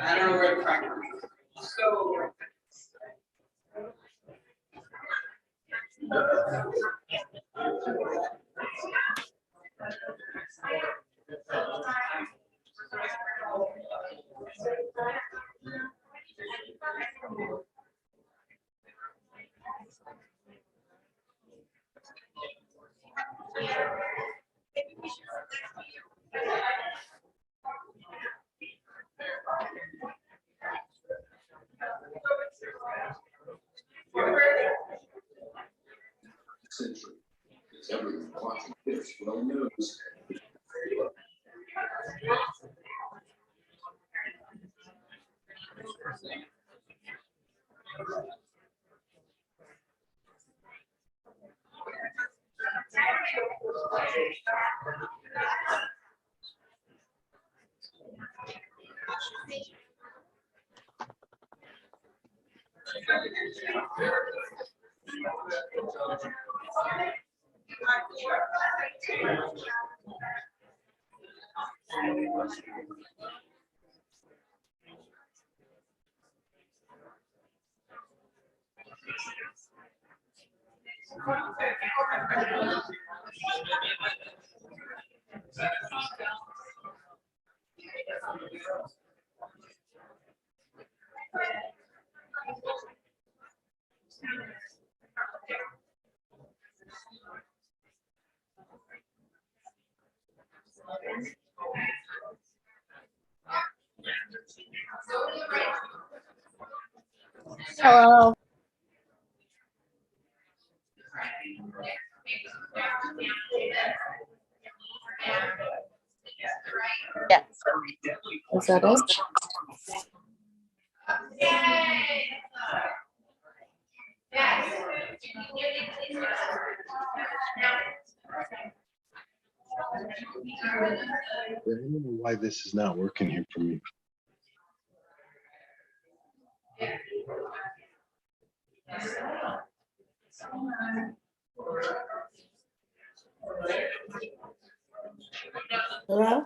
I don't know where the cracker is. So. Century. Because everyone watching this well knows. Hello. Yes. Is that it? I don't know why this is not working here for me. Hello?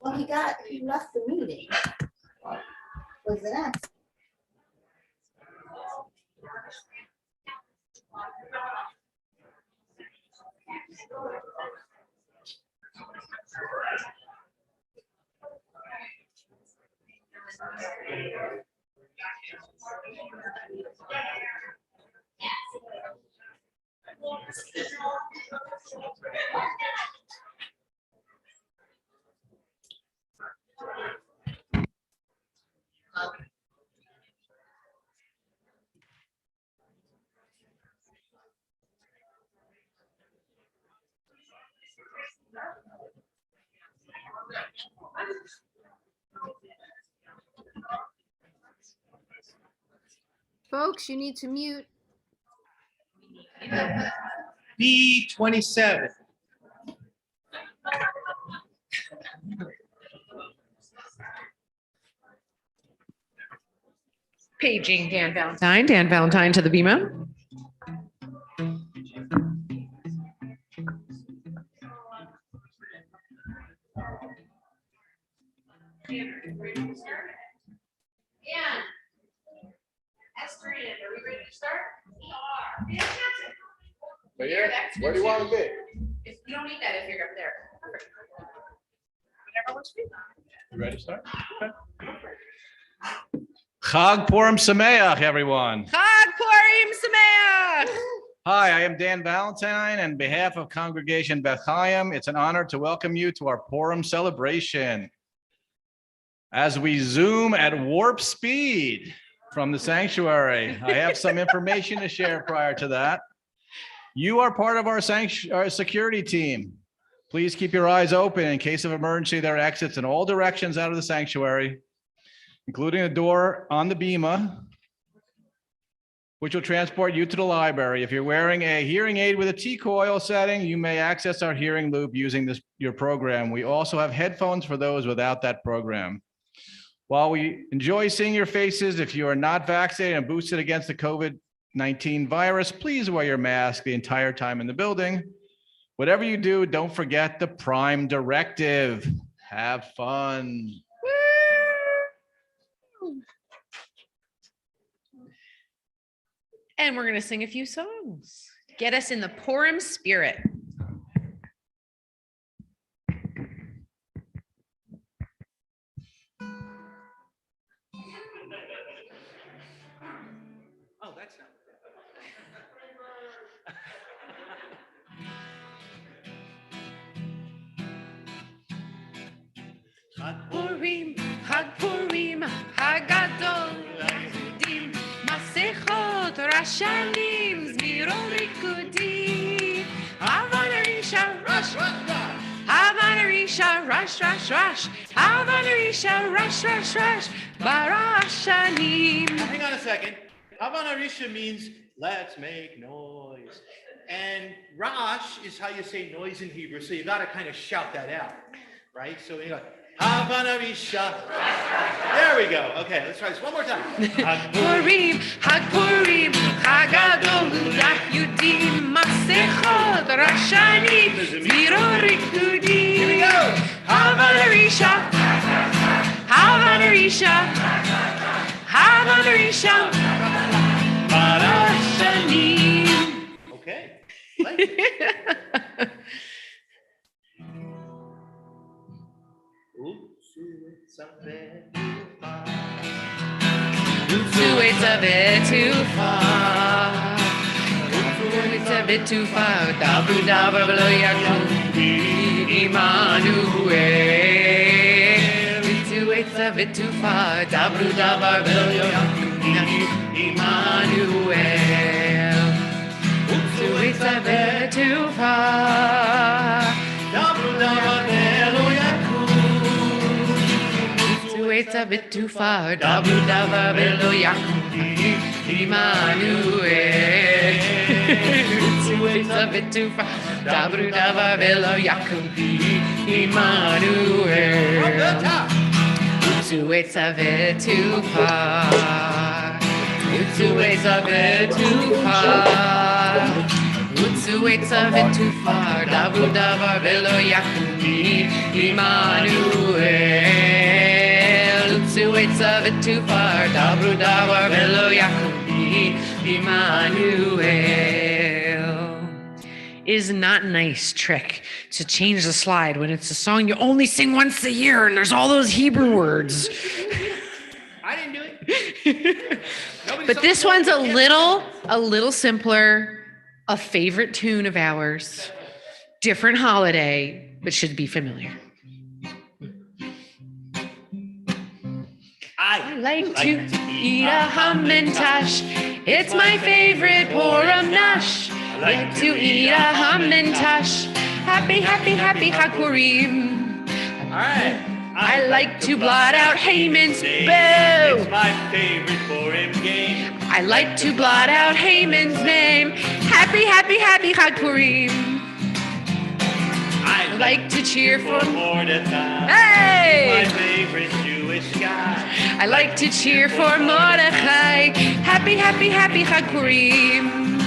Well, he left the meeting. Was the next? Folks, you need to mute. B27. Paging Dan Valentine. Dan Valentine to the BMO. Yeah. Esther, are we ready to start? We are. Fantastic. But yeah, where do you want to be? If you don't need that if you're up there. Perfect. Whatever works for you. You ready to start? Chag Purim Sameach, everyone. Chag Purim Sameach. Hi, I am Dan Valentine. On behalf of Congregation Beth Chaim, it's an honor to welcome you to our Purim celebration. As we zoom at warp speed from the sanctuary, I have some information to share prior to that. You are part of our security team. Please keep your eyes open. In case of emergency, there are exits in all directions out of the sanctuary, including a door on the bima, which will transport you to the library. If you're wearing a hearing aid with a T-coil setting, you may access our hearing loop using your program. We also have headphones for those without that program. While we enjoy seeing your faces, if you are not vaccinated and boosted against the COVID-19 virus, please wear your mask the entire time in the building. Whatever you do, don't forget the Prime Directive. Have fun. And we're going to sing a few songs. Get us in the Purim spirit. Oh, that's not. Purim, Chag Purim, Hagadol, Yehudim, Masechot, Rashanim, Zmiro Rikudim, Havanarisha, Rush, Havanarisha, Rush, Rush, Rush, Havanarisha, Rush, Rush, Rush, Barashanim. Hang on a second. Havanarisha means let's make noise. And Rash is how you say noise in Hebrew. So you got to kind of shout that out, right? So you go, Havanarisha. There we go. Okay, let's try this one more time. Purim, Chag Purim, Hagadol, Yehudim, Masechot, Rashanim, Zmiro Rikudim. Here we go. Havanarisha, Havanarisha, Havanarisha, Barashanim. Okay. Thank you. It's a bit too far. It's a bit too far. Dabru dabra v'lo yakum Immanuel. It's a bit too far. Dabru dabra v'lo yakum Immanuel. It's a bit too far. Dabru dabra v'lo yakum. It's a bit too far. Dabru dabra v'lo yakum Immanuel. It's a bit too far. Dabru dabra v'lo yakum Immanuel. It's a bit too far. It's a bit too far. It's a bit too far. Dabru dabra v'lo yakum Immanuel. It's a bit too far. Dabru dabra v'lo yakum Immanuel. It is not a nice trick to change the slide when it's a song you only sing once a year and there's all those Hebrew words. I didn't do it. But this one's a little simpler, a favorite tune of ours, different holiday, but should be familiar. I like to eat a hamantash. It's my favorite Purim nash. I like to eat a hamantash. Happy, happy, happy Chag Purim. All right. I like to blot out Haman's boo. It's my favorite Purim game. I like to blot out Haman's name. Happy, happy, happy Chag Purim. I like to cheer for Mordecai. Hey! My favorite Jewish guy. I like to cheer for Mordechai. Happy, happy, happy Chag Purim.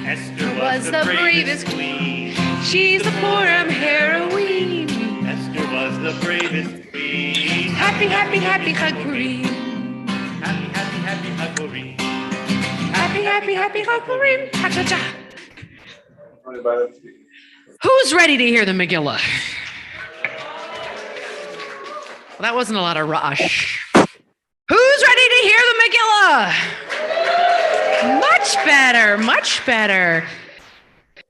Esther Was the bravest queen. She's the Purim heroine. Esther was the bravest queen. Happy, happy, happy Chag Purim. Happy, happy, happy Chag Purim. Happy, happy, happy Chag Purim. Ha, cha, cha. Who's ready to hear the Megillah? Well, that wasn't a lot of rush. Who's ready to hear the Megillah? Much better, much better.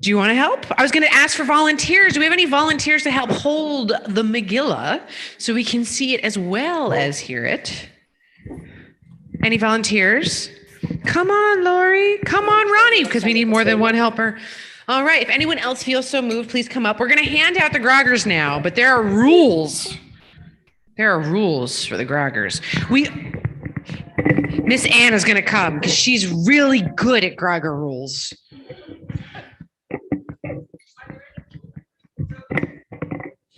Do you want to help? I was going to ask for volunteers. Do we have any volunteers to help hold the Megillah so we can see it as well as hear it? Any volunteers? Come on, Lori. Come on, Ronnie, because we need more than one helper. All right. If anyone else feels so moved, please come up. We're going to hand out the groggers now, but there are rules. There are rules for the groggers. Miss Anna's going to come because she's really good at grogger rules.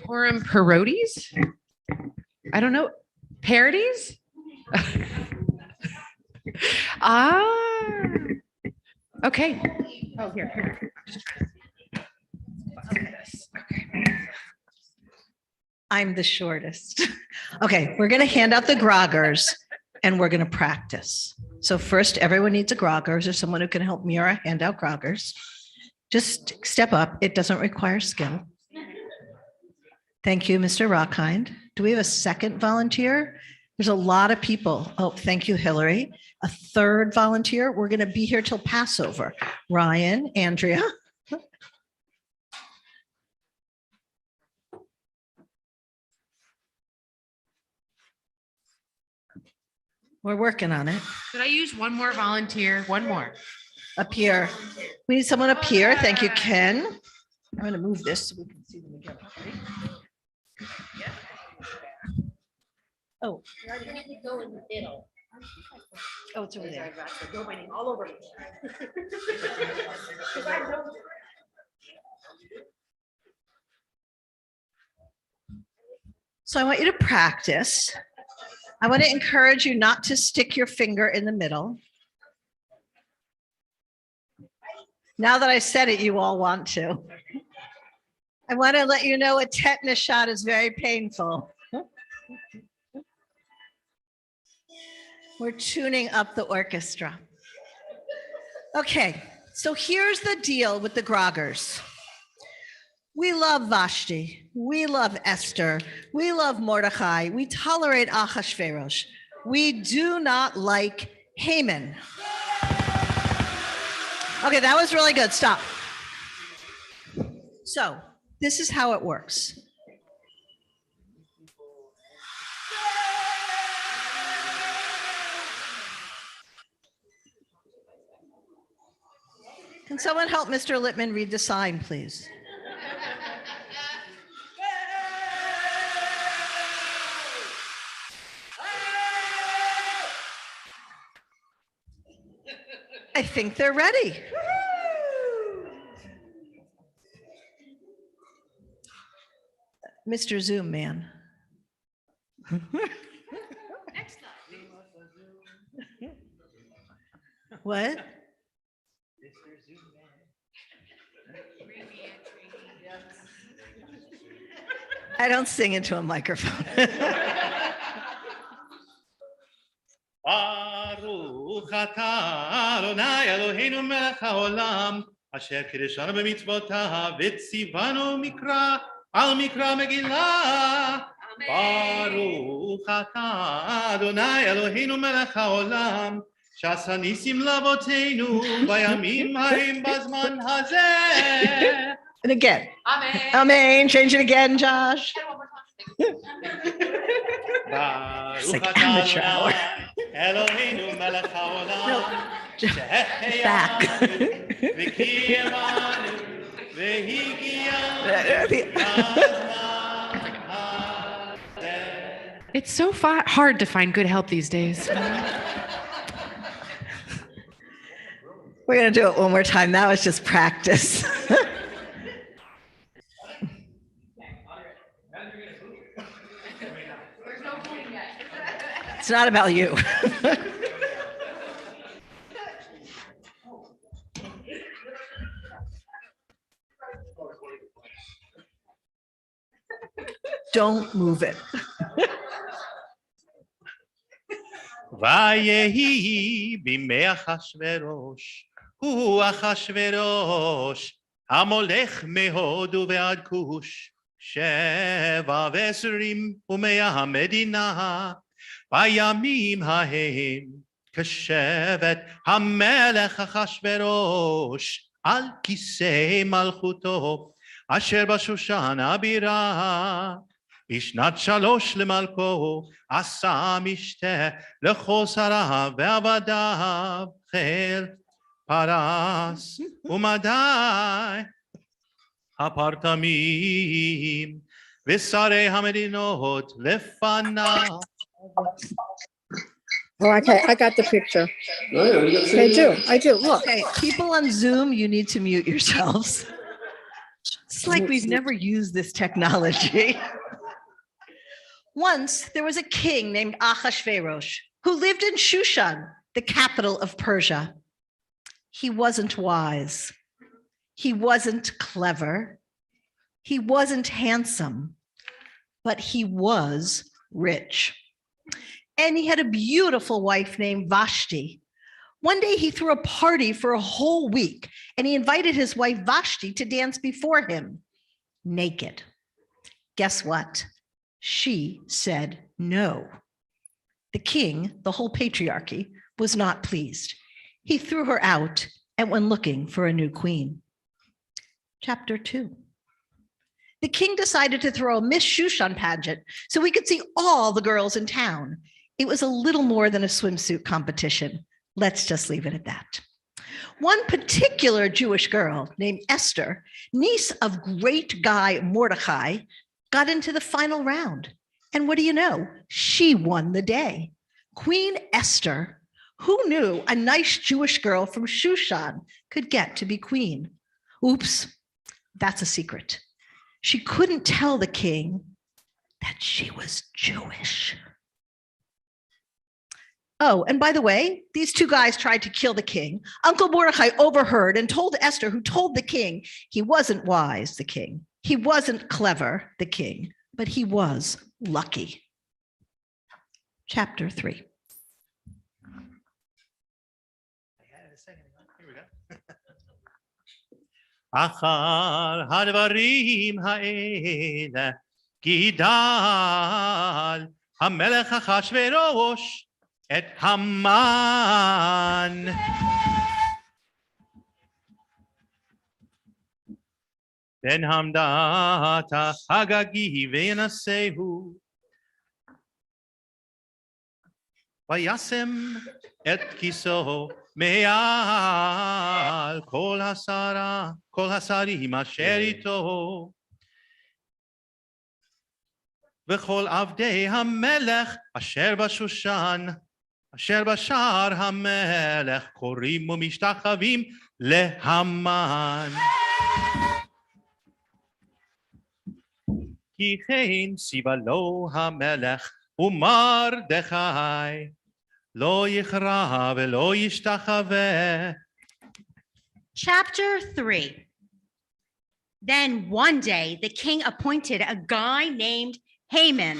Purim parodies? I don't know. Parodies? Okay. Oh, here. Okay. I'm the shortest. Okay, we're going to hand out the groggers and we're going to practice. So first, everyone needs a groggers or someone who can help Mira hand out groggers. Just step up. It doesn't require skill. Thank you, Mr. Rockhind. Do we have a second volunteer? There's a lot of people. Oh, thank you, Hillary. A third volunteer. We're going to be here till Passover. Ryan, Andrea. We're working on it. Could I use one more volunteer? One more. Up here. We need someone up here. Thank you, Ken. I'm going to move this so we can see them again. Oh. Go in the middle. Oh, it's over there. Go my name all over. So I want you to practice. I want to encourage you not to stick your finger in the middle. Now that I said it, you all want to. I want to let you know a tetanus shot is very painful. We're tuning up the orchestra. Okay, so here's the deal with the groggers. We love Vashti. We love Esther. We love Mordechai. We tolerate Achashverosh. We do not like Haman. Okay, that was really good. Stop. So this is how it works. Can someone help Mr. Littman read the sign, please? I think they're ready. Mr. Zoom man. What? I don't sing into a microphone. Baruch atah Adonai Eloheinu melech haolam asher kiddushanu b'mitzvotav v'tzivanu mikra al mikra megillah. Baruch atah Adonai Eloheinu melech haolam שעשה ניסים לאבותינו בימים ההם בזמן הזה. And again. Amen. Amen. Change it again, Josh. It's like amateur hour. Eloheinu melech haolam Back. v'kiyamanu It's so hard to find good help these days. We're going to do it one more time. That was just practice. It's not about you. Don't move it. ויהי בימי אחשורוש, הוא אחשורוש, המולך מהודו ועד כוש, 27 המדינה, בימים ההם, כשבט המלך אחשורוש, על כיסא מלכותו, אשר בשושן הבירה, בשנת 3 למלכו, עשה משתה לכל שריו ועבדיו, חיל, פרס ומדי, הפרטמים ושרי המדינות לפניו. Oh, okay, I got the picture. Oh, yeah, you gotta say I do, look. Okay, people on Zoom, you need to mute yourselves. It's like we've never used this technology. Once there was a king named Ahasuerus who lived in Shushan, the capital of Persia. He wasn't wise. He wasn't clever. He wasn't handsome, but he was rich. And he had a beautiful wife named Vashti. One day he threw a party for a whole week and he invited his wife Vashti to dance before him, naked. Guess what? She said no. The king, the whole patriarchy, was not pleased. He threw her out and went looking for a new queen. Chapter 2. The king decided to throw a Miss Shushan pageant so he could see all the girls in town. It was a little more than a swimsuit competition. Let's just leave it at that. One particular Jewish girl named Esther, niece of great guy Mordecai, got into the final round. And what do you know? She won the day. Queen Esther, who knew a nice Jewish girl from Shushan could get to be queen? Oops, that's a secret. She couldn't tell the king that she was Jewish. Oh, and by the way, these two guys tried to kill the king. Uncle Mordecai overheard and told Esther, who told the king he wasn't wise, the king. He wasn't clever, the king, but he was lucky. Chapter 3. אחר הדברים האלה גידל המלך אחשורוש את המן. בן המדת הגגי וינשאו. וישם את כיסו מעל כל השרים אשר איתו. וכל עבדי המלך אשר בשושן, אשר בשער המלך קוראים ומשתחווים להמן. כי כן ציווה לו המלך ומרדכי לא יכרע ולא ישתחווה. Chapter 3. Then one day the king appointed a guy named Haman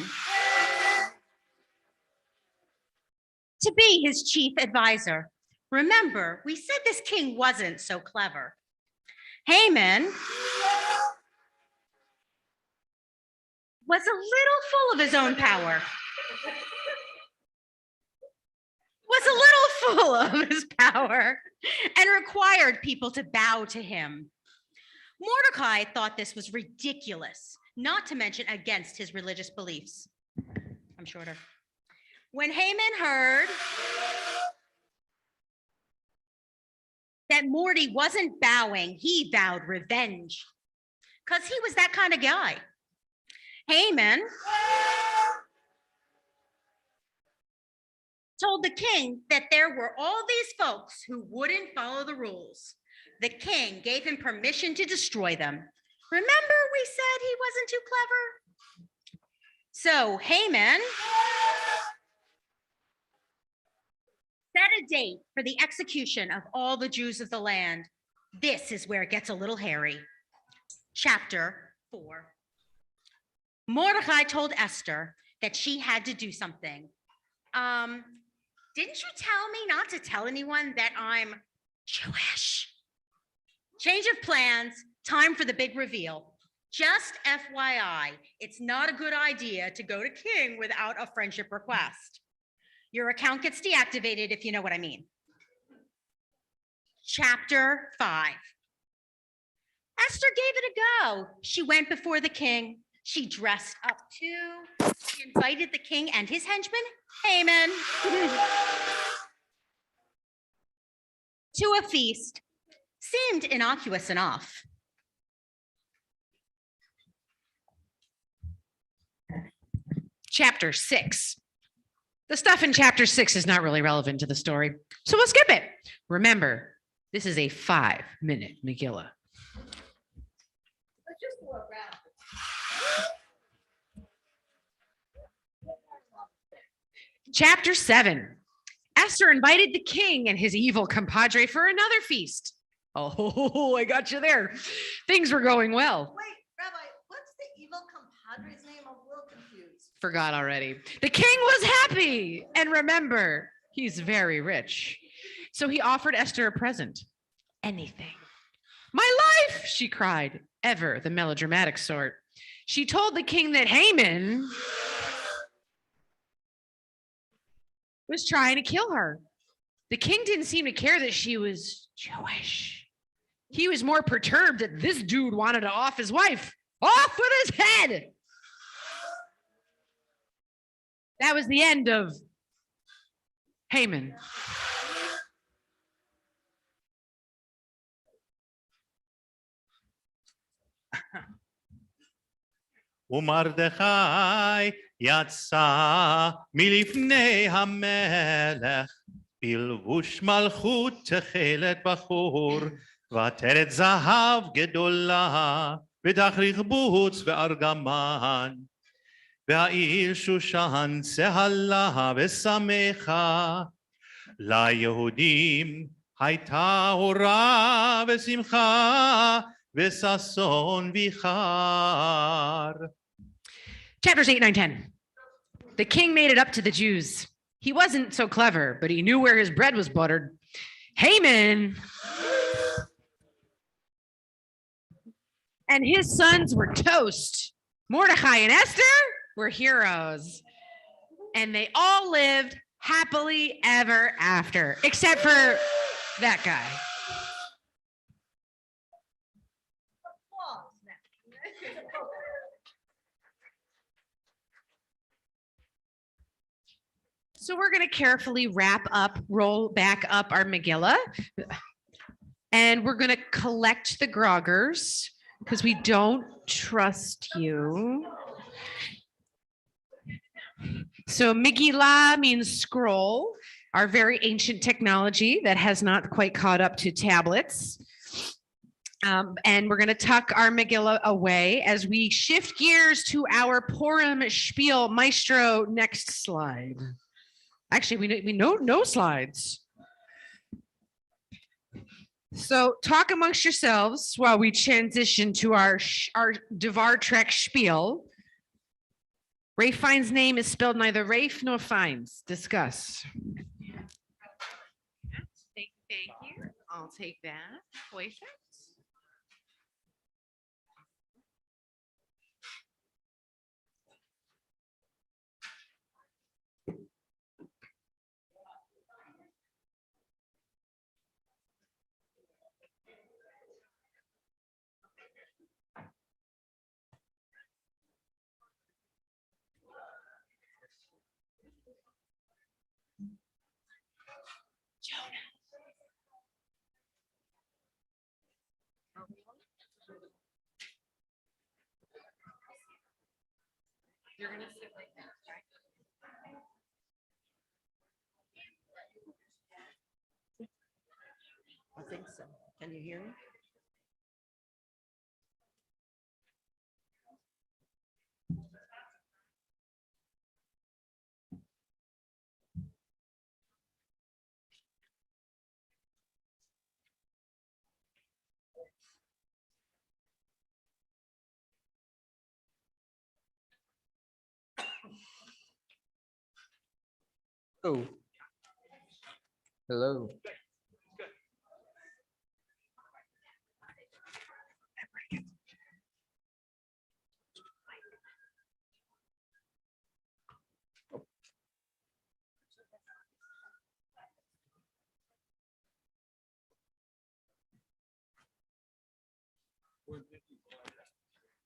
to be his chief advisor. Remember, we said this king wasn't so clever. Haman was a little full of his own power. And required people to bow to him. Mordecai thought this was ridiculous, not to mention against his religious beliefs. I'm shorter. When Haman heard that Morty wasn't bowing, he vowed revenge because he was that kind of guy. Haman told the king that there were all these folks who wouldn't follow the rules. The king gave him permission to destroy them. Remember, we said he wasn't too clever? So Haman set a date for the execution of all the Jews of the land. This is where it gets a little hairy. Chapter 4. Mordecai told Esther that she had to do something. Didn't you tell me not to tell anyone that I'm Jewish? Change of plans, time for the big reveal. Just FYI, it's not a good idea to go to King without a friendship request. Your account gets deactivated if you know what I mean. Chapter 5. Esther gave it a go. She went before the king. She dressed up too. She invited the king and his henchman, Haman, to a feast. Seemed innocuous enough. Chapter 6. The stuff in chapter 6 is not really relevant to the story, so we'll skip it. Remember, this is a 5-minute Megillah. Chapter 7. Esther invited the king and his evil compadre for another feast. Oh, I got you there. Things were going well. Wait, Rabbi, what's the evil compadre's name? I'm a little confused. Forgot already. The king was happy. And remember, he's very rich. So he offered Esther a present. Anything. My life, she cried, ever the melodramatic sort. She told the king that Haman was trying to kill her. The king didn't seem to care that she was Jewish. He was more perturbed that this dude wanted to off his wife. Off with his head. That was the end of Haman. ומרדכי יצא מלפני המלך, בלבוש מלכות תכלת בחור, ועטרת זהב גדולה, ותכריך בוץ וארגמן. והעיר שושן צהלה ושמחה, ליהודים הייתה אורה ושמחה, וששון ויחר. Chapters 8, 9, 10. The king made it up to the Jews. He wasn't so clever, but he knew where his bread was buttered. Haman and his sons were toast. Mordecai and Esther were heroes. And they all lived happily ever after, except for that guy. So we're going to carefully roll back up our Megillah. And we're going to collect the groggers because we don't trust you. So Megillah means scroll, our very ancient technology that has not quite caught up to tablets. And we're going to tuck our Megillah away as we shift gears to our Purim spiel. Maestro, next slide. Actually, we know no slides. So talk amongst yourselves while we transition to our Devar Trek spiel. Rafe Fiennes' name is spelled neither Rafe nor Fiennes. Discuss. Thank you. I'll take that. Perfect. You're going to sit like that, right? I think so. Can you hear me? Oh. Hello.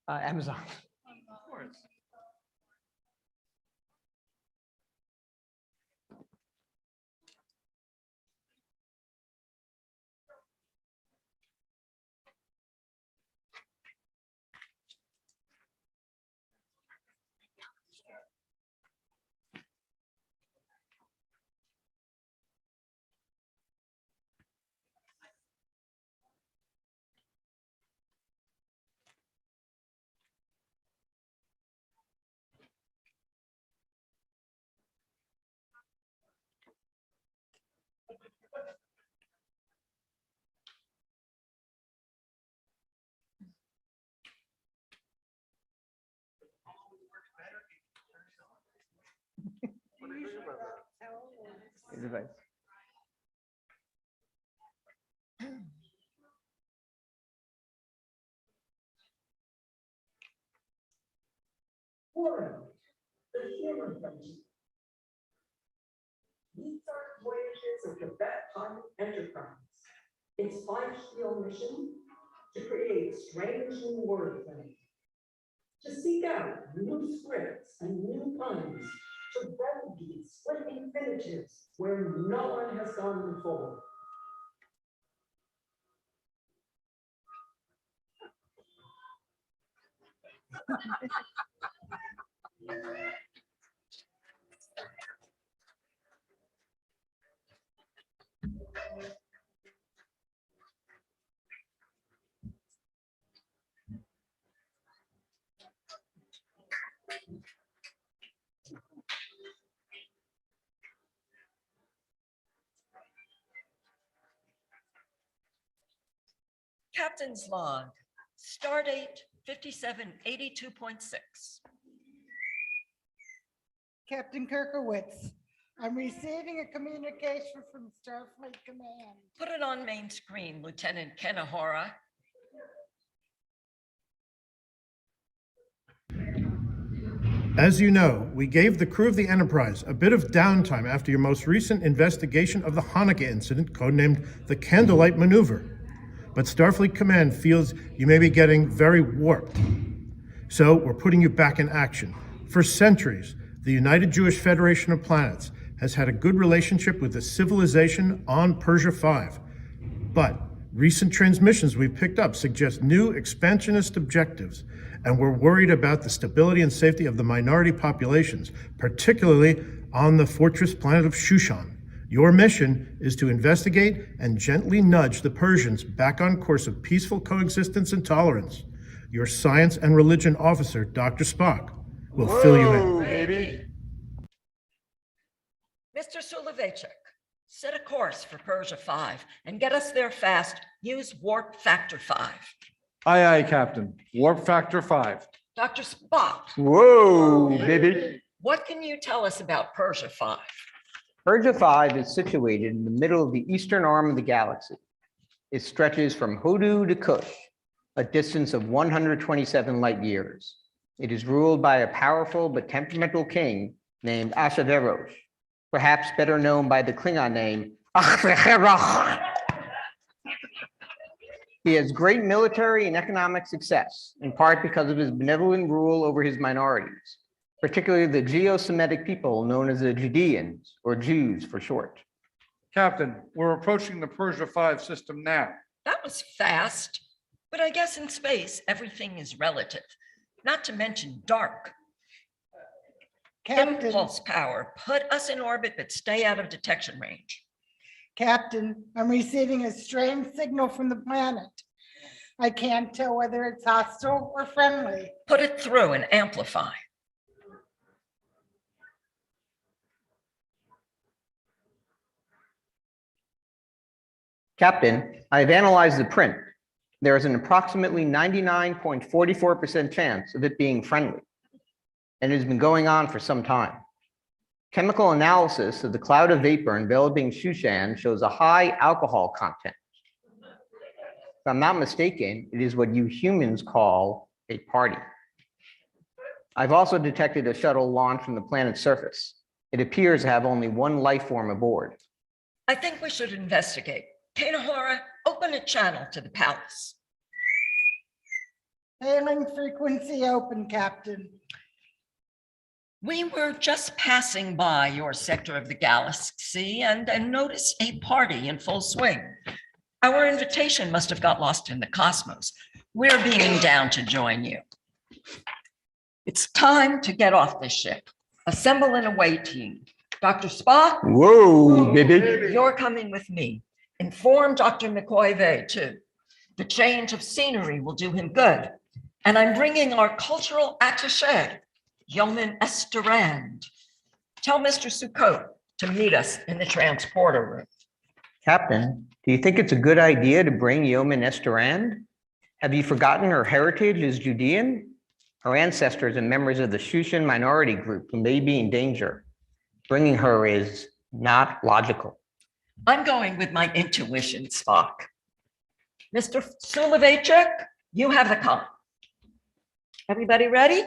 Amazon. Of course. Device. Purim, the human function. These are voyages of the Beth Enterprise. Its life-steal mission to create strange new word play, to seek out new scripts and new puns, to brevity split infinitives where no one has gone before. Captain's log, stardate 5782.6. Captain Kirkowitz, I'm receiving a communication from Starfleet Command. Put it on main screen, Lieutenant Kanahora. As you know, we gave the crew of the Enterprise a bit of downtime after your most recent investigation of the Hanukkah incident, codenamed the Candlelight Maneuver. But Starfleet Command feels you may be getting very warped. So we're putting you back in action. For centuries, the United Jewish Federation of Planets has had a good relationship with the civilization on Persia 5. But recent transmissions we've picked up suggest new expansionist objectives, and we're worried about the stability and safety of the minority populations, particularly on the fortress planet of Shushan. Your mission is to investigate and gently nudge the Persians back on course of peaceful coexistence and tolerance. Your science and religion officer, Dr. Spock, will fill you in. Baby. Mr. Sulovechek, set a course for Persia 5 and get us there fast. Use warp factor 5. Aye, aye, Captain. Warp factor 5. Dr. Spock. Whoa, baby. What can you tell us about Persia 5? Persia 5 is situated in the middle of the eastern arm of the galaxy. It stretches from Hodu to Kush, a distance of 127 light years. It is ruled by a powerful but temperamental king named Ashaverosh, perhaps better known by the Klingon name Achvecherach. He has great military and economic success, in part because of his benevolent rule over his minorities, particularly the Geo-Semitic people known as the Judeans, or Jews for short. Captain, we're approaching the Persia 5 system now. That was fast, but I guess in space, everything is relative, not to mention dark. Captain. Impulse power, put us in orbit, but stay out of detection range. Captain, I'm receiving a strange signal from the planet. I can't tell whether it's hostile or friendly. Put it through and amplify. Captain, I have analyzed the print. There is an approximately 99.44% chance of it being friendly, and it has been going on for some time. Chemical analysis of the cloud of vapor enveloping Shushan shows a high alcohol content. If I'm not mistaken, it is what you humans call a party. I've also detected a shuttle launched from the planet's surface. It appears to have only one life form aboard. I think we should investigate. Kanahora, open a channel to the palace. Hailing frequency open, Captain. We were just passing by your sector of the galaxy and noticed a party in full swing. Our invitation must have got lost in the cosmos. We're beaming down to join you. It's time to get off this ship. Assemble an away team. Dr. Spock? Whoa, baby. You're coming with me. Inform Dr. McCoy too. The change of scenery will do him good. And I'm bringing our cultural attaché, Yeoman Esterand. Tell Mr. Sukkot to meet us in the transporter room. Captain, do you think it's a good idea to bring Yeoman Esterand? Have you forgotten her heritage is Judean? Her ancestors and members of the Shushan minority group who may be in danger. Bringing her is not logical. I'm going with my intuition, Spock. Mr. Sulovechek, you have the com. Everybody ready?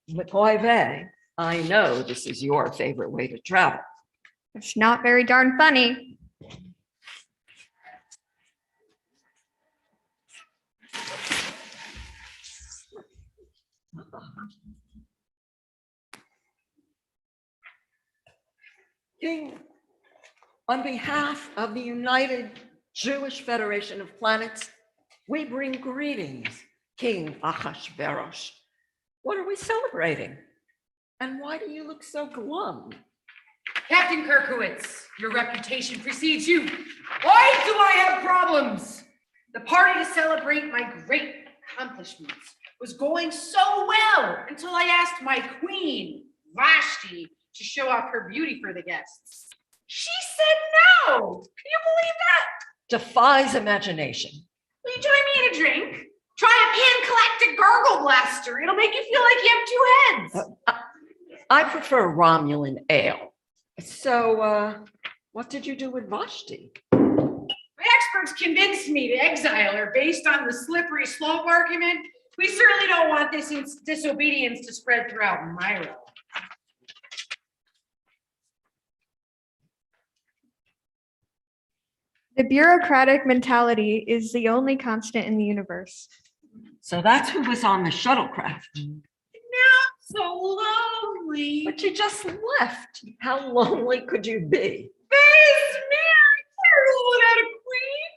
McCoy, I know this is your favorite way to travel. It's not very darn funny. King, on behalf of the United Jewish Federation of Planets, we bring greetings, King Achashverosh. What are we celebrating? And why do you look so glum? Captain Kirkowitz, your reputation precedes you. Why do I have problems? The party to celebrate my great accomplishments was going so well until I asked my queen, Vashti, to show off her beauty for the guests. She said no. Can you believe that? Defies imagination. Will you join me in a drink? Try a pan-galactic gargle blaster. It'll make you feel like you have two heads. I prefer Romulan ale. So, what did you do with Vashti? My experts convinced me to exile her based on the slippery slope argument. We certainly don't want this disobedience to spread throughout Myra. The bureaucratic mentality is the only constant in the universe. So that's who was on the shuttlecraft. Not so lonely. But you just left. How lonely could you be? Face me, I can't rule it out a queen.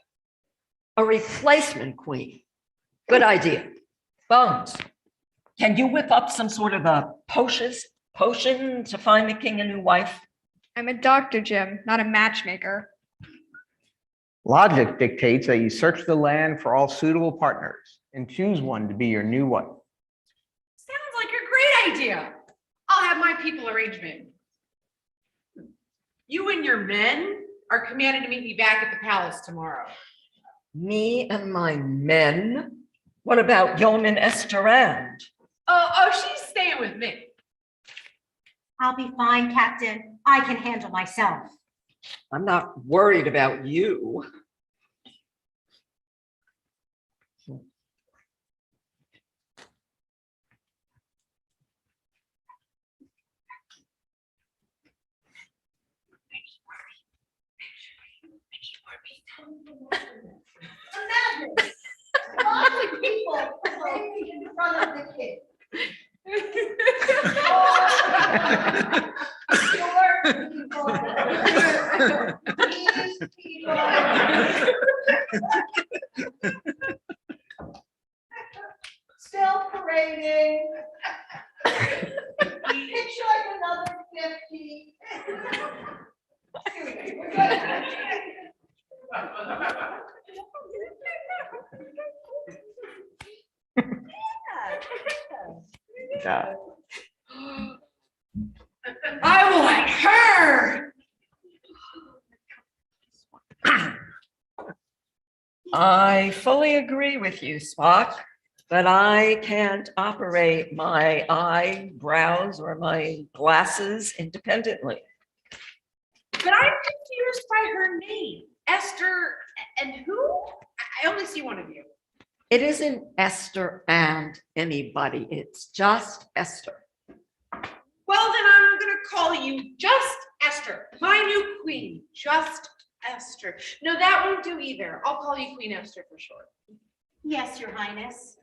A replacement queen. Good idea. Bones, can you whip up some sort of a potion to find the king a new wife? I'm a doctor, Jim, not a matchmaker. Logic dictates that you search the land for all suitable partners and choose one to be your new wife. Sounds like a great idea. I'll have my people arrangement. You and your men are commanded to meet me back at the palace tomorrow. Me and my men? What about Yeoman Esterand? Oh, she's staying with me. I'll be fine, Captain. I can handle myself. I'm not worried about you. Imagine, lots of people standing in front of the kid. Still parading. It's like another 50. God. I want her. I fully agree with you, Spock. but I can't operate my eyebrows or my glasses independently. But I'm confused by her name. Esther and who? I only see one of you. It isn't Esther and anybody, it's just Esther. Well, then I'm gonna call you just Esther, my new queen, just Esther. No, that won't do either. I'll call you Queen Esther for short. Yes, Your Highness.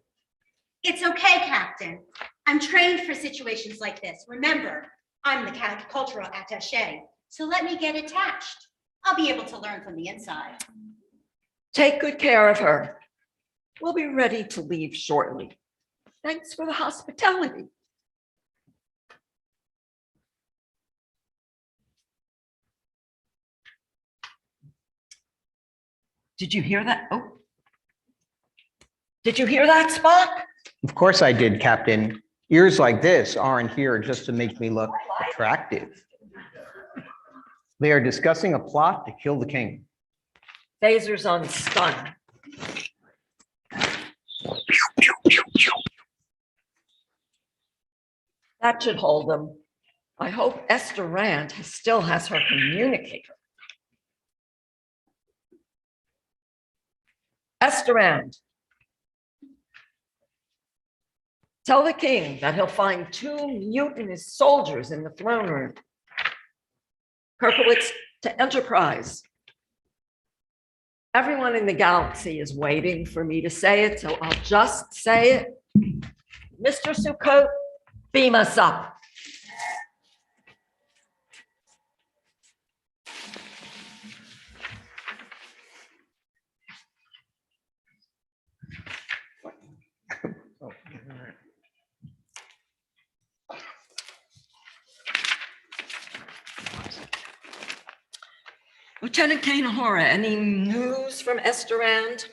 It's okay, Captain. I'm trained for situations like this. Remember, I'm the cultural attaché, so let me get attached. I'll be able to learn from the inside. Take good care of her. We'll be ready to leave shortly. Thanks for the hospitality. Did you hear that? Oh. Did you hear that, Spock? Of course I did, Captain. Ears like this aren't here just to make me look attractive. They are discussing a plot to kill the king. Phasers on stun. That should hold them. I hope Esther Rand still has her communicator. Esther Rand. Tell the king that he'll find 2 mutinous soldiers in the throne room. Kirkowitz to Enterprise. Everyone in the galaxy is waiting for me to say it, so I'll just say it. Mr. Sukkot, beam us up. Lieutenant Kanahora, any news from Esther Rand?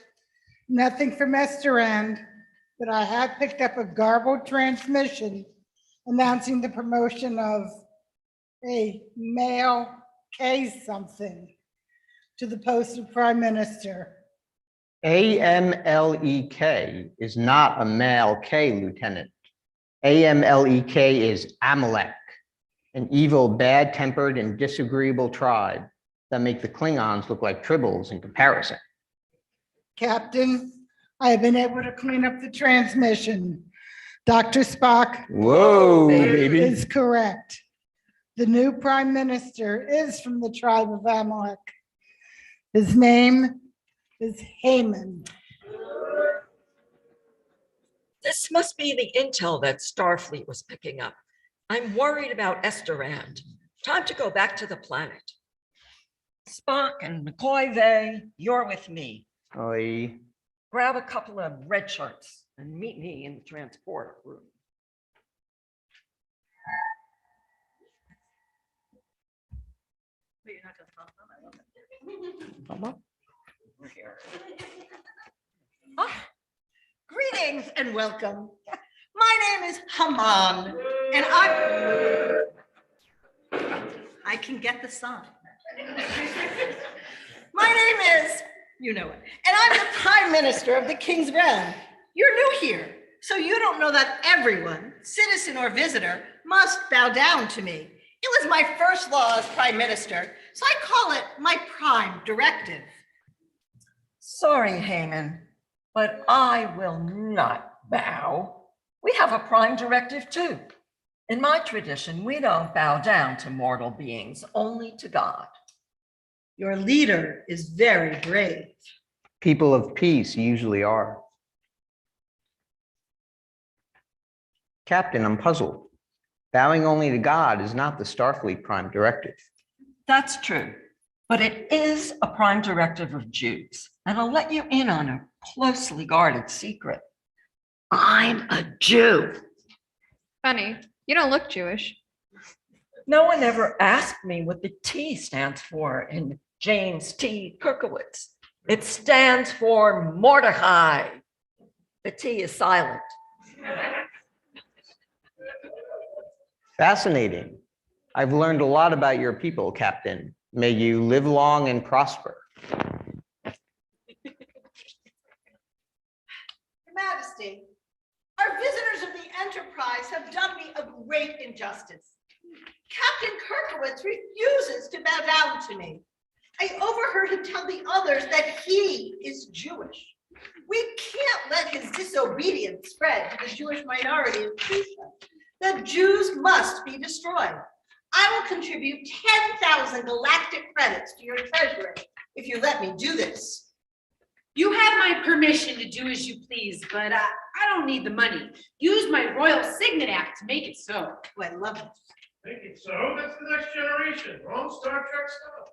Nothing from Estorand, but I have picked up a garbled transmission announcing the promotion of a male K something to the post of Prime Minister. AMLEK is not a male K, Lieutenant. AMLEK is Amalek, an evil, bad-tempered, and disagreeable tribe that make the Klingons look like tribbles in comparison. Captain, I have been able to clean up the transmission. Dr. Spock Whoa, baby. is correct. The new Prime Minister is from the tribe of Amalek. His name is Haman. This must be the intel that Starfleet was picking up. I'm worried about Esther Rand. Time to go back to the planet. Spock and McCoy Vey, you're with me. Oy. Grab a couple of red shirts and meet me in the transport room. Greetings and welcome. My name is Haman, and I can get the sign. My name is, you know it, and I'm the Prime Minister of the King's Realm. You're new here, so you don't know that everyone, citizen or visitor, must bow down to me. It was my first law as Prime Minister, so I call it my Prime Directive. Sorry, Haman, but I will not bow. We have a prime directive too. In my tradition, we don't bow down to mortal beings, only to God. Your leader is very brave. People of peace usually are. Captain, I'm puzzled. Bowing only to God is not the Starfleet Prime Directive. That's true, but it is a prime directive of Jews, and I'll let you in on a closely guarded secret. I'm a Jew. Funny, you don't look Jewish. No one ever asked me what the T stands for in James T. Kirkowitz. It stands for Mordecai. The T is silent. Fascinating. I've learned a lot about your people, Captain. May you live long and prosper. Your Majesty, Our visitors of the Enterprise have done me a great injustice. Captain Kirkowitz refuses to bow down to me. I overheard him tell the others that he is Jewish. We can't let his disobedience spread to the Jewish minority in Prussia. The Jews must be destroyed. I will contribute 10,000 galactic credits to your treasury if you let me do this. You have my permission to do as you please, but I don't need the money. Use my Royal Signet Act to make it so. Oh, I love it. Make it so, that's the next generation, wrong Star Trek stuff.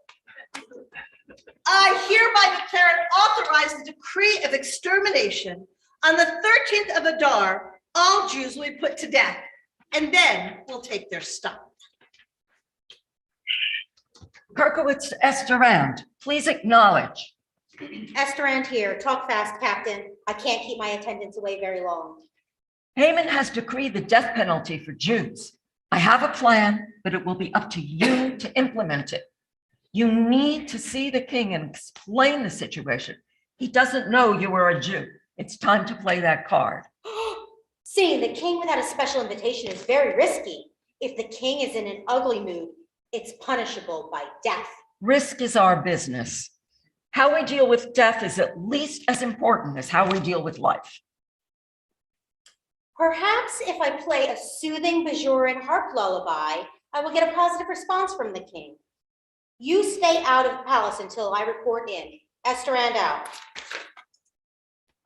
I hereby declare and authorize the decree of extermination. On the 13th of Adar, all Jews will be put to death, and then we'll take their stuff. Kirkowitz to Esterand, please acknowledge. Esterand here. Talk fast, Captain. I can't keep my attendants away very long. Haman has decreed the death penalty for Jews. I have a plan, but it will be up to you to implement it. You need to see the king and explain the situation. He doesn't know you are a Jew. It's time to play that card. Seeing the king without a special invitation is very risky. If the king is in an ugly mood, it's punishable by death. Risk is our business. How we deal with death is at least as important as how we deal with life. Perhaps if I play a soothing Bajoran harp lullaby, I will get a positive response from the king. You stay out of the palace until I report in. Esterand out.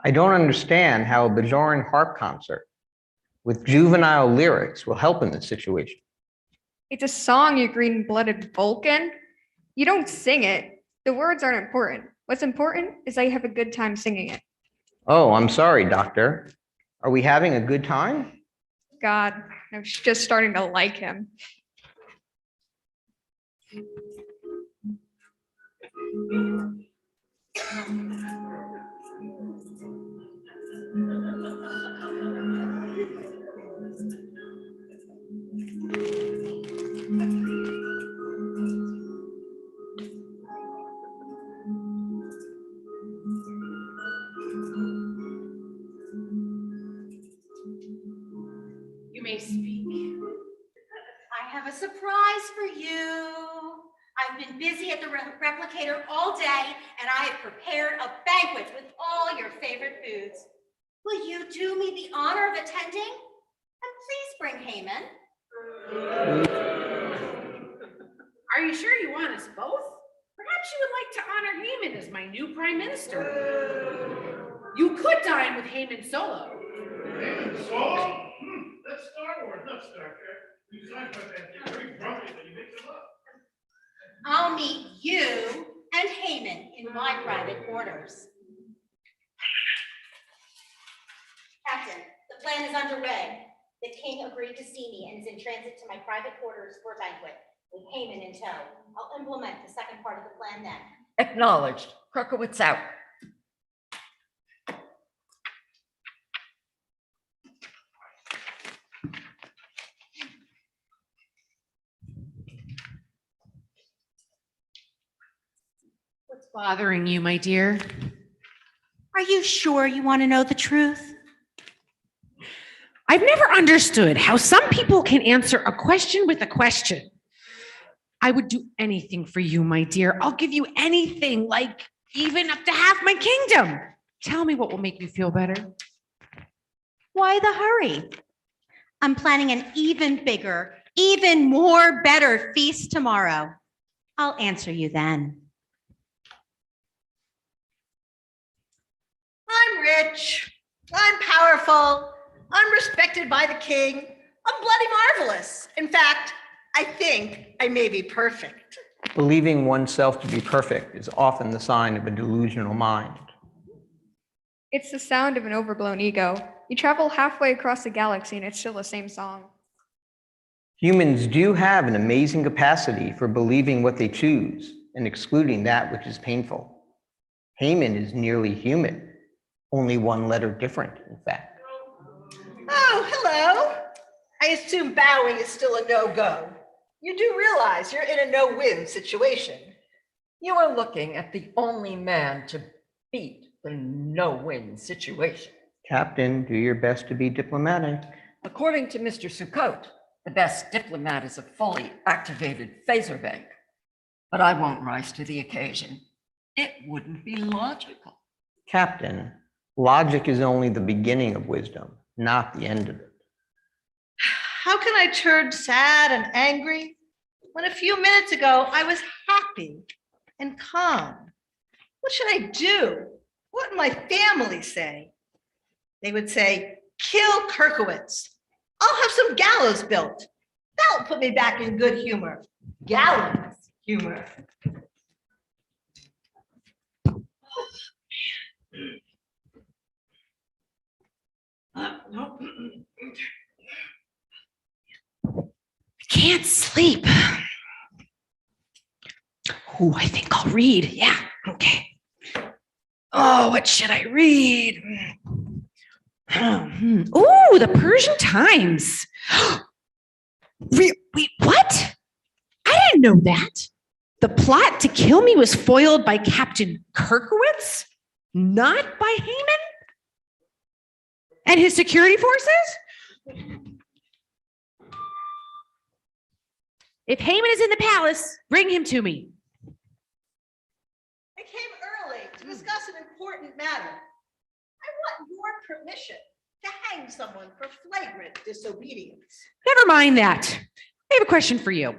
I don't understand how a Bajoran harp concert with juvenile lyrics will help in this situation. It's a song, you green-blooded Vulcan. You don't sing it. The words aren't important. What's important is that you have a good time singing it. Oh, I'm sorry, Doctor. Are we having a good time? God, I'm just starting to like him. You may speak. I have a surprise for you. I've been busy at the replicator all day, and I have prepared a banquet with all your favorite foods. Will you do me the honor of attending? And please bring Haman. Are you sure you want us both? Perhaps you would like to honor Haman as my new prime minister. You could dine with Haman solo. Haman solo? That's Star Wars, not Star Trek. You talk about that, very grumpy, but you mix them up. I'll meet you and Haman in my private quarters. Captain, the plan is underway. The king agreed to see me and is in transit to my private quarters for a banquet with Haman in tow. I'll implement the second part of the plan then. Acknowledged. Kirkowitz out. What's bothering you, my dear? Are you sure you want to know the truth? I've never understood how some people can answer a question with a question. I would do anything for you, my dear. I'll give you anything, like even up to half my kingdom. Tell me what will make you feel better. Why the hurry? I'm planning an even bigger, even more better feast tomorrow. I'll answer you then. I'm rich. I'm powerful. I'm respected by the king. I'm bloody marvelous. In fact, I think I may be perfect. Believing oneself to be perfect is often the sign of a delusional mind. It's the sound of an overblown ego. You travel halfway across the galaxy and it's still the same song. Humans do have an amazing capacity for believing what they choose and excluding that which is painful. Haman is nearly human, only one letter different, in fact. Oh, hello. I assume bowing is still a no-go. You do realize you're in a no-win situation. You are looking at the only man to beat the no-win situation. Captain, do your best to be diplomatic. According to Mr. Sukkot, the best diplomat is a fully activated phaser bank. But I won't rise to the occasion. It wouldn't be logical. Captain, logic is only the beginning of wisdom, not the end of it. How can I turn sad and angry when a few minutes ago I was happy and calm? What should I do? What would my family say? They would say, kill Kirkowitz. I'll have some gallows built. That'll put me back in good humor. Gallows humor. Can't sleep. Oh, I think I'll read. Yeah, okay. Oh, what should I read? Oh, the Persian Times. Wait, what? I didn't know that. The plot to kill me was foiled by Captain Kirkowitz, not by Haman and his security forces? If Haman is in the palace, bring him to me. I came early to discuss an important matter. I want your permission to hang someone for flagrant disobedience. Never mind that. I have a question for you.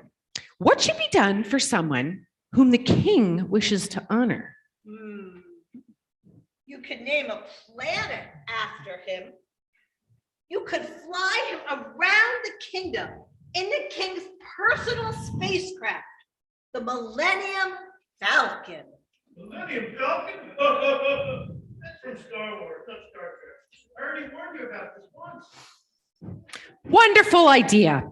What should be done for someone whom the king wishes to honor? You could name a planet after him. You could fly him around the kingdom in the king's personal spacecraft, the Millennium Falcon. Millennium Falcon? That's from Star Wars, not Star Trek. I already warned you about this once. Wonderful idea.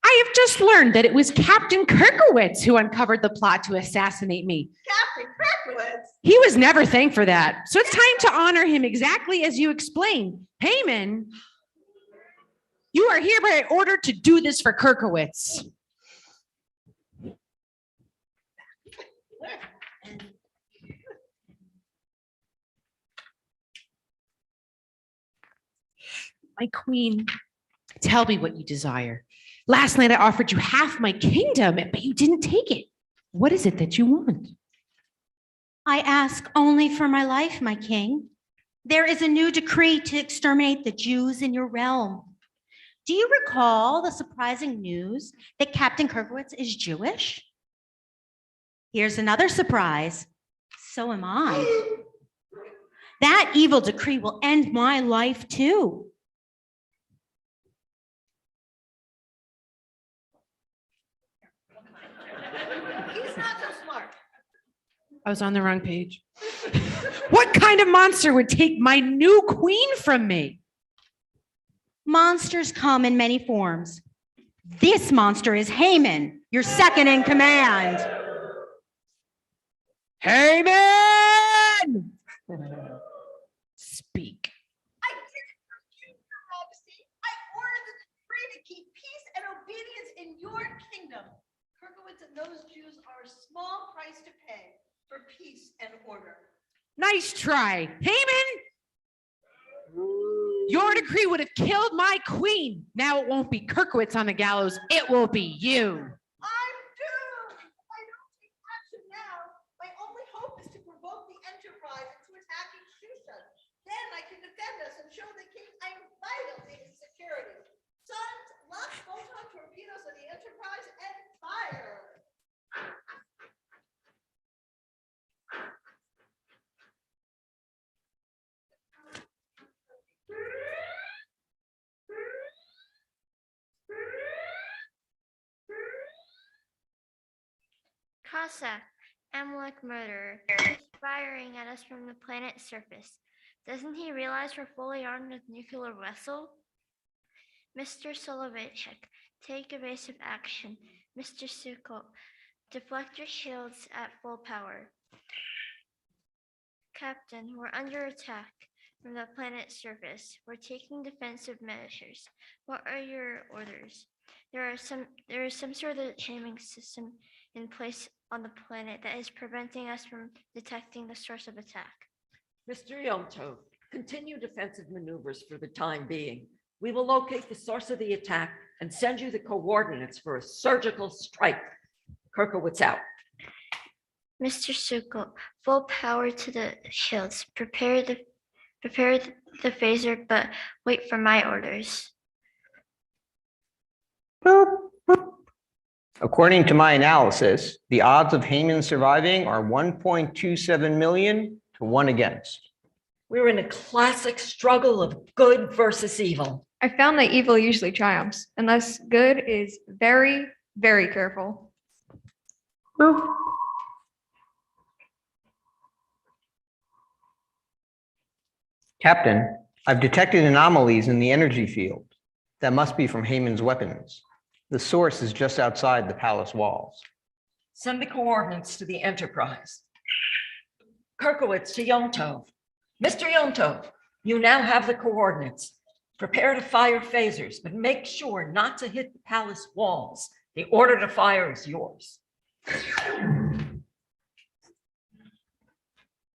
I have just learned that it was Captain Kirkowitz who uncovered the plot to assassinate me. Captain Kirkowitz? He was never thanked for that. So it's time to honor him exactly as you explained. Haman, you are hereby ordered to do this for Kirkowitz. My queen, tell me what you desire. Last night I offered you half my kingdom, but you didn't take it. What is it that you want? I ask only for my life, my king. There is a new decree to exterminate the Jews in your realm. Do you recall the surprising news that Captain Kirkowitz is Jewish? Here's another surprise. So am I. That evil decree will end my life too. He's not so smart. I was on the wrong page. What kind of monster would take my new queen from me? Monsters come in many forms. This monster is Haman, your second in command. Haman! Speak. I didn't refuse, Your Majesty. I ordered the decree to keep peace and obedience in your kingdom. Kirkowitz and those Jews are a small price to pay for peace and order. Nice try. Haman! Your decree would have killed my queen. Now it won't be Kirkowitz on the gallows. It will be you. I'm doomed. If I don't take action now, my only hope is to provoke the Enterprise into attacking Shushan. Then I can defend us and show the king I'm vital to his security. Sons, lock photon torpedoes on the Enterprise and fire. Kasa, Amalek murderer, is firing at us from the planet's surface. Doesn't he realize we're fully armed with nuclear vessel? Mr. Soloveitchik, take evasive action. Mr. Sukkot, deflect your shields at full power. Captain, we're under attack from the planet's surface. We're taking defensive measures. What are your orders? There is some sort of jamming system in place on the planet that is preventing us from detecting the source of attack. Mr. Yom Tov, Continue defensive maneuvers for the time being. We will locate the source of the attack and send you the coordinates for a surgical strike. Kirkowitz out. Mr. Suko, full power to the shields. Prepare the phaser, but wait for my orders. Boop, boop. According to my analysis, the odds of Heyman surviving are 1.27 million to 1 against. We're in a classic struggle of good versus evil. I found that evil usually triumphs, unless good is very, very careful. Captain, I've detected anomalies in the energy field. That must be from Heyman's weapons. The source is just outside the palace walls. Send the coordinates to the Enterprise. Kirkowitz to Yontov. Mr. Yontov, you now have the coordinates. Prepare to fire phasers, but make sure not to hit the palace walls. The order to fire is yours.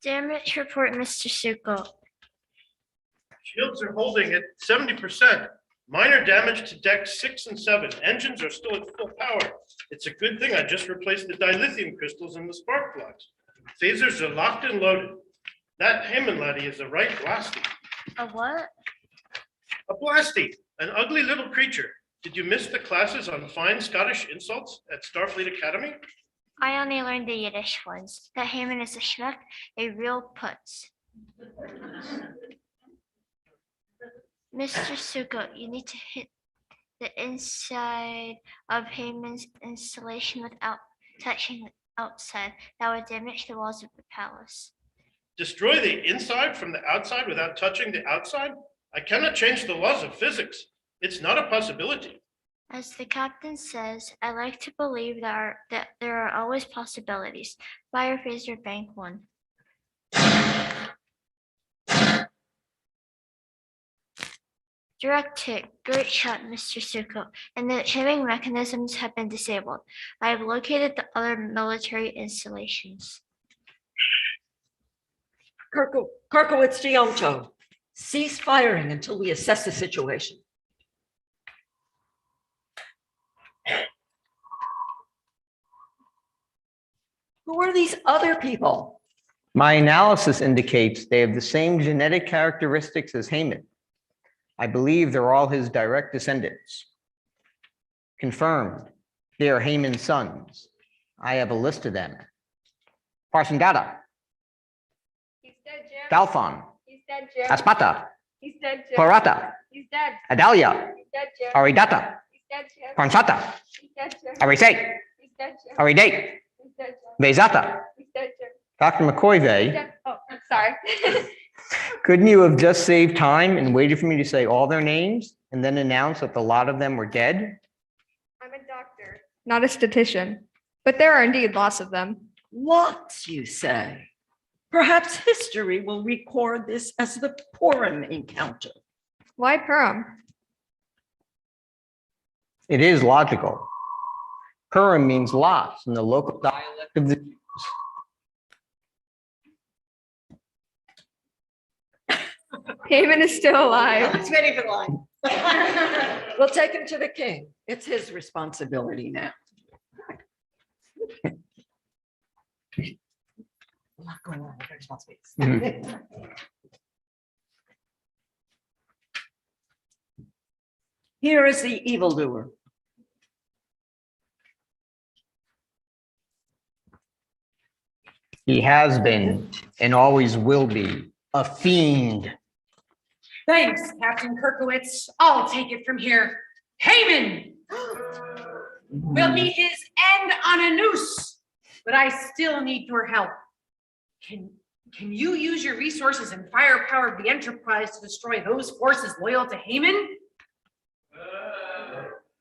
Damage report, Mr. Suko. Shields are holding at 70%. Minor damage to decks 6 and 7. Engines are still at full power. It's a good thing I just replaced the dilithium crystals in the spark plugs. Phasers are locked and loaded. That Heyman laddie is a right blasty. A what? A blasty, an ugly little creature. Did you miss the classes on fine Scottish insults at Starfleet Academy? I only learned the Yiddish ones. That Heyman is a schmuck, a real putz. Mr. Suko, you need to hit the inside of Heyman's installation without touching the outside. That would damage the walls of the palace. Destroy the inside from the outside without touching the outside? I cannot change the laws of physics. It's not a possibility. As the captain says, I like to believe that there are always possibilities. Fire phaser bank 1. Direct hit. Great shot, Mr. Suko. And the trimming mechanisms have been disabled. I have located the other military installations. Kirkowitz to Yontov. Cease firing until we assess the situation. Who are these other people? My analysis indicates they have the same genetic characteristics as Heyman. I believe they're all his direct descendants. Confirmed, they are Heyman's sons. I have a list of them. Parsandata, He's dead, Jim. Dalphon, He's dead, Jim. Aspata, He's dead, Jim. Parata, He's dead. Adalia, He's dead, Jim. Aridata, He's dead, Jim. Pansata, He's dead, Jim. Arisei, He's dead, Jim. Aridate, He's dead, Jim. Bezata, He's dead, Jim. Dr. He's McCoy, dead. Oh, I'm sorry. couldn't you have just saved time and waited for me to say all their names and then announce that a lot of them were dead? I'm a doctor. Not a statistician, but there are indeed lots of them. Lots, you say? Perhaps history will record this as the Purim encounter. Why Purim? It is logical. Purim means lots in the local dialect of the Jews. Heyman is still alive. It's ready for the line. We'll take him to the king. It's his responsibility now. A lot going on with responsibilities. Here is the evildoer. He has been and always will be a fiend. Thanks, Captain Kirkowitz. I'll take it from here. Heyman will meet his end on a noose, but I still need your help. Can you use your resources and firepower of the Enterprise to destroy those forces loyal to Heyman?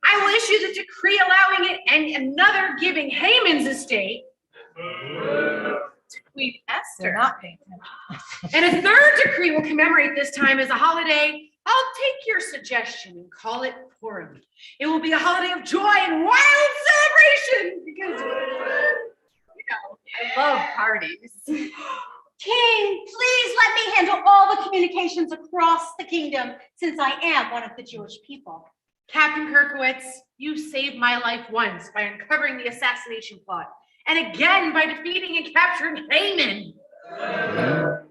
I will issue the decree allowing it and another giving Heyman's estate to Queen Esther. Not paying attention. And a third decree will commemorate this time as a holiday. I'll take your suggestion and call it Purim. It will be a holiday of joy and wild celebration because, I love parties. King, please let me handle all the communications across the kingdom, since I am one of the Jewish people. Captain Kirkowitz, you saved my life once by uncovering the assassination plot, and again by defeating and capturing Haman. It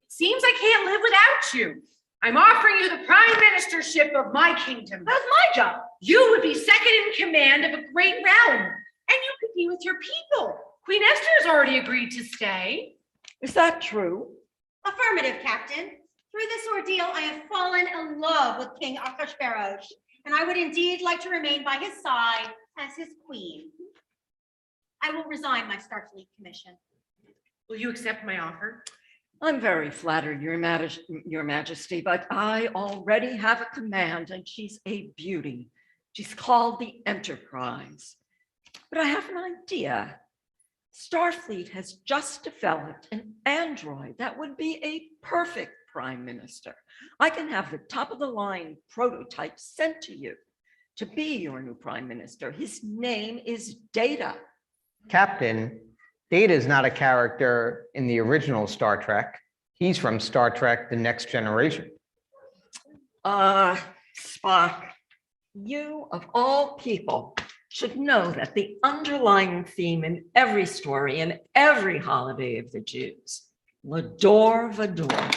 seems I can't live without you. I'm offering you the prime ministership of my kingdom. That's my job. You would be second in command of a great realm, and you could be with your people. Queen Esther has already agreed to stay. Is that true? Affirmative, Captain. Through this ordeal, I have fallen in love with King Ahasuerus, and I would indeed like to remain by his side as his queen. I will resign my Starfleet commission. Will you accept my offer? I'm very flattered, Your Majesty, but I already have a command and she's a beauty. She's called the Enterprise. But I have an idea. Starfleet has just developed an android that would be a perfect prime minister. I can have the top of the line prototype sent to you to be your new prime minister. His name is Data. Captain, Data is not a character in the original Star Trek. He's from Star Trek: The Next Generation. Spock, you of all people should know that the underlying theme in every story and every holiday of the Jews, L'Ador Vador,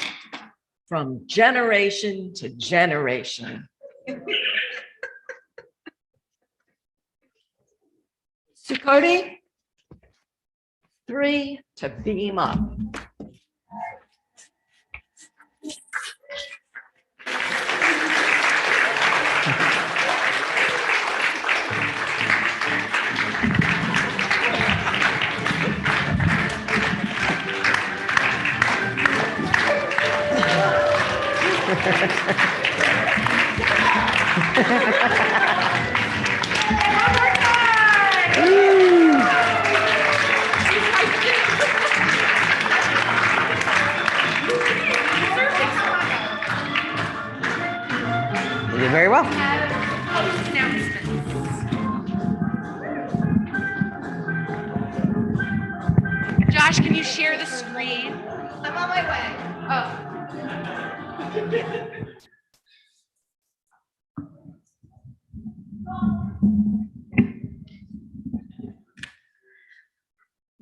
from generation to generation. Sukoti, 3 to beam up. You did very well. Josh, can you share the screen? I'm on my way. Oh.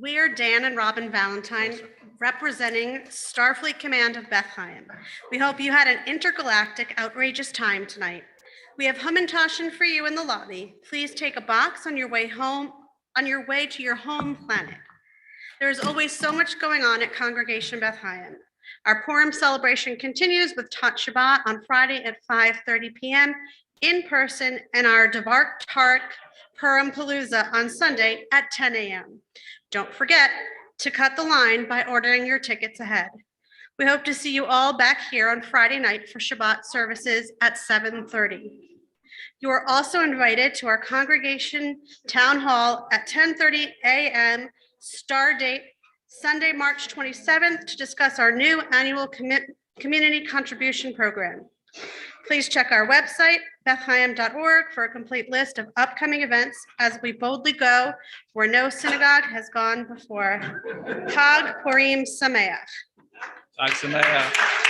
We are Dan and Robin Valentine, representing Starfleet Command of Bethlehem. We hope you had an intergalactic, outrageous time tonight. We have Hummintashen for you in the lobby. Please take a box on your way home, on your way to your home planet. There is always so much going on at Congregation Bethlehem. Our Purim celebration continues with Tot Shabbat on Friday at 5:30 p.m. in person, and our Devar Tark Purim Palooza on Sunday at 10 a.m. Don't forget to cut the line by ordering your tickets ahead. We hope to see you all back here on Friday night for Shabbat services at 7:30. You are also invited to our congregation town hall at 10:30 a.m. Star date Sunday, March 27th, to discuss our new annual community contribution program. Please check our website, bethlehem.org, for a complete list of upcoming events as we boldly go where no synagogue has gone before. Chag Purim Sameach. Chag Sameach.